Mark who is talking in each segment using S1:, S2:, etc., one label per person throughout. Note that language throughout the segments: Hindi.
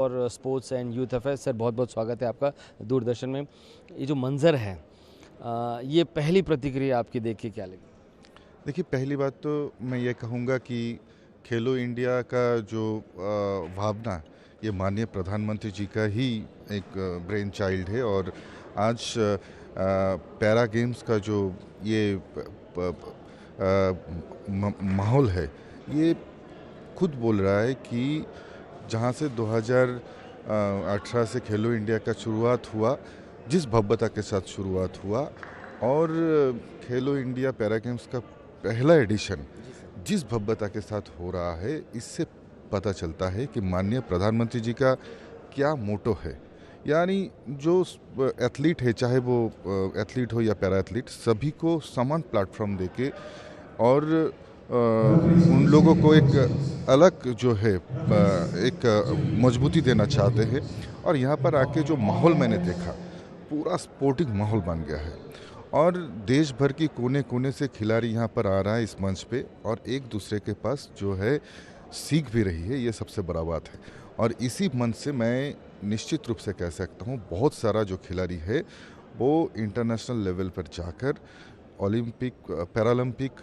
S1: और sports and youth affair. Sir बहुत बहुत स्वागत है आपका दूरदर्शन में। ये जो मंज़र है ये पहली प्रतिक्रिया आपकी देख के क्या लगी?
S2: देखिए, पहली बात तो मैं ये कहूँगा कि खेलो इंडिया का जो भावना, ये माननीय प्रधानमंत्री जी का ही एक ब्रेन चाइल्ड है। और आज पैरा गेम्स का जो ये माहौल है, ये खुद बोल रहा है कि जहाँ से 2018 से खेलो इंडिया का शुरुआत हुआ, जिस भव्यता के साथ शुरुआत हुआ, और खेलो इंडिया पैरा गेम्स का पहला एडिशन जिस भव्यता के साथ हो रहा है, इससे पता चलता है कि माननीय प्रधानमंत्री जी का क्या मोटो है। यानी जो एथलीट है, चाहे वो एथलीट हो या पैरा एथलीट, सभी को समान प्लेटफॉर्म देके और उन लोगों को एक अलग जो है एक मजबूती देना चाहते हैं। और यहाँ पर आके जो माहौल मैंने देखा, पूरा स्पोर्टिंग माहौल बन गया है और देश भर की कोने कोने से खिलाड़ी यहाँ पर आ रहा है इस मंच पे, और एक दूसरे के पास जो है सीख भी रही है। ये सबसे बड़ा बात है। और इसी मंच से मैं निश्चित रूप से कह सकता हूँ, बहुत सारा जो खिलाड़ी है वो इंटरनेशनल लेवल पर जाकर ओलंपिक, पैरालंपिक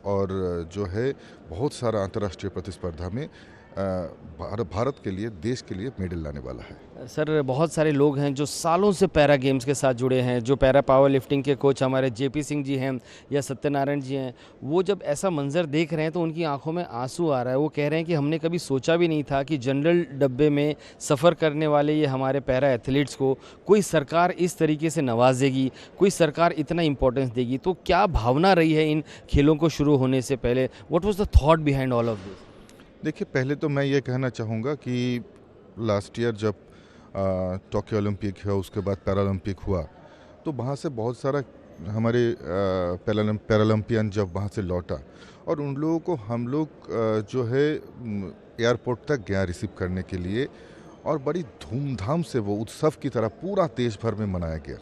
S2: और जो है बहुत सारा अंतर्राष्ट्रीय प्रतिस्पर्धा में भारत के लिए, देश के लिए मेडल लाने वाला है।
S1: सर बहुत सारे लोग हैं जो सालों से पैरा गेम्स के साथ जुड़े हैं। जो पैरा पावर लिफ्टिंग के कोच हमारे जेपी सिंह जी हैं या सत्यनारायण जी हैं, वो जब ऐसा मंजर देख रहे हैं तो उनकी आंखों में आंसू आ रहा है। वो कह रहे हैं कि हमने कभी सोचा भी नहीं था कि जनरल डब्बे में सफ़र करने वाले ये हमारे पैरा एथलीट्स को कोई सरकार इस तरीके से नवाजेगी, कोई सरकार इतना इंपॉर्टेंस देगी। तो क्या भावना रही है इन खेलों को शुरू होने से पहले? What was the thought behind all of this?
S2: देखिए, पहले तो मैं ये कहना चाहूँगा कि लास्ट ईयर जब टोक्यो ओलंपिक हुआ, उसके बाद पैरालंपिक हुआ, तो वहाँ से बहुत सारा हमारे पैरालंपियन जब वहाँ से लौटा, और उन लोगों को हम लोग जो है एयरपोर्ट तक गया रिसीव करने के लिए, और बड़ी धूमधाम से वो उत्सव की तरह पूरा देश भर में मनाया गया।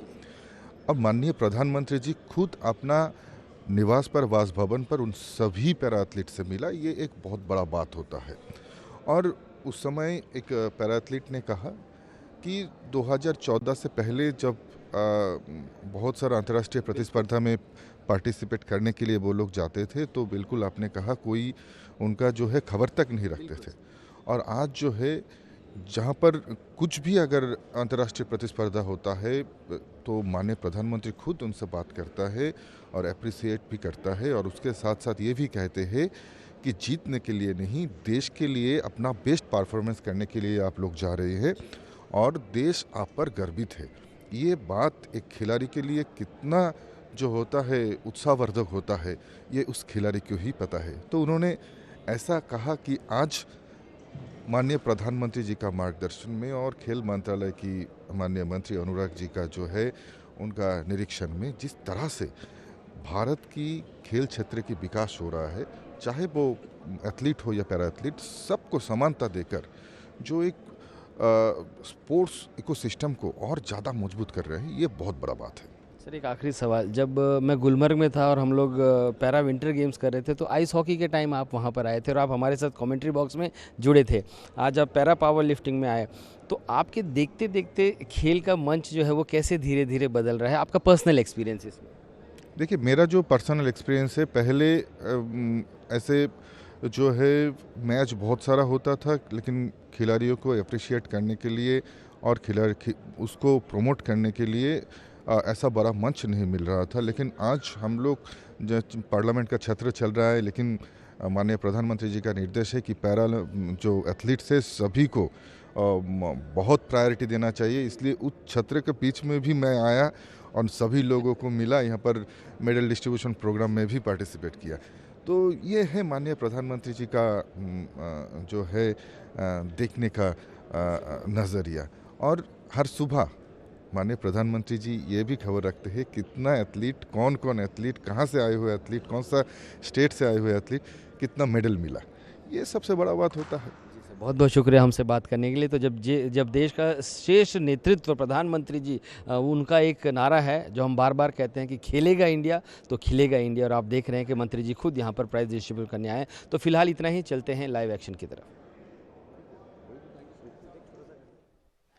S2: अब माननीय प्रधानमंत्री जी खुद अपना निवास पर, वासभवन पर उन सभी पैरा एथलीट से मिला। ये एक बहुत बड़ा बात होता है। और उस समय एक पैरा एथलीट ने कहा कि 2014 से पहले जब बहुत सारा अंतर्राष्ट्रीय प्रतिस्पर्धा में पार्टिसिपेट करने के लिए वो लोग जाते थे, तो बिल्कुल आपने कहा कोई उनका जो है खबर तक नहीं रखते थे। और आज जो है, जहाँ पर कुछ भी अगर अंतर्राष्ट्रीय प्रतिस्पर्धा होता है, तो माननीय प्रधानमंत्री खुद उनसे बात करता है और अप्रिसिएट भी करता है, और उसके साथ साथ ये भी कहते हैं कि जीतने के लिए नहीं, देश के लिए अपना बेस्ट परफॉर्मेंस करने के लिए आप लोग जा रहे हैं और देश आप पर गर्वित है। ये बात एक खिलाड़ी के लिए कितना जो होता है उत्साहवर्धक होता है, ये उस खिलाड़ी को ही पता है। तो उन्होंने ऐसा कहा कि आज माननीय प्रधानमंत्री जी का मार्गदर्शन में और खेल मंत्रालय की माननीय मंत्री अनुराग जी का जो है उनका निरीक्षण में, जिस तरह से भारत की खेल क्षेत्र की विकास हो रहा है, चाहे वो एथलीट हो या पैरा एथलीट, सबको समानता देकर जो एक स्पोर्ट्स इकोसिस्टम को और ज़्यादा मजबूत कर रहे हैं, ये बहुत बड़ा बात है।
S1: सर एक आखिरी सवाल, जब मैं गुलमर्ग में था और हम लोग पैरा विंटर गेम्स कर रहे थे, तो आइस हॉकी के टाइम आप वहाँ पर आए थे और आप हमारे साथ कमेंट्री बॉक्स में जुड़े थे। आज आप पैरा पावर लिफ्टिंग में आए, तो आपके देखते देखते खेल का मंच जो है वो कैसे धीरे धीरे बदल रहा है? आपका पर्सनल एक्सपीरियंस इसमें?
S2: देखिए, मेरा जो पर्सनल एक्सपीरियंस है, पहले ऐसे जो है मैच बहुत सारा होता था, लेकिन खिलाड़ियों को अप्रिशिएट करने के लिए और उसको प्रमोट करने के लिए ऐसा बड़ा मंच नहीं मिल रहा था। लेकिन आज हम लोग, पार्लियामेंट का क्षेत्र चल रहा है, लेकिन माननीय प्रधानमंत्री जी का निर्देश है कि पैरा जो एथलीट्स है, सभी को बहुत प्रायोरिटी देना चाहिए। इसलिए उस क्षेत्र के बीच में भी मैं आया और सभी लोगों को मिला, यहाँ पर मेडल डिस्ट्रीब्यूशन प्रोग्राम में भी पार्टिसिपेट किया। तो ये है माननीय प्रधानमंत्री जी का जो है देखने का नज़रिया। और हर सुबह माननीय प्रधानमंत्री जी ये भी खबर रखते हैं कितना एथलीट, कौन कौन एथलीट, कहाँ से आए हुए एथलीट, कौन सा स्टेट से आए हुए एथलीट, कितना मेडल मिला। ये सबसे बड़ा बात होता है।
S1: बहुत बहुत शुक्रिया हमसे बात करने के लिए। तो जब देश का श्रेष्ठ नेतृत्व प्रधानमंत्री जी, उनका एक नारा है जो हम बार बार कहते हैं कि खेलेगा इंडिया तो खिलेगा इंडिया, और आप देख रहे हैं कि मंत्री जी खुद यहाँ पर प्राइज डिस्ट्रीब्यूट करने आए हैं। तो फिलहाल इतना ही, चलते हैं लाइव एक्शन की तरफ।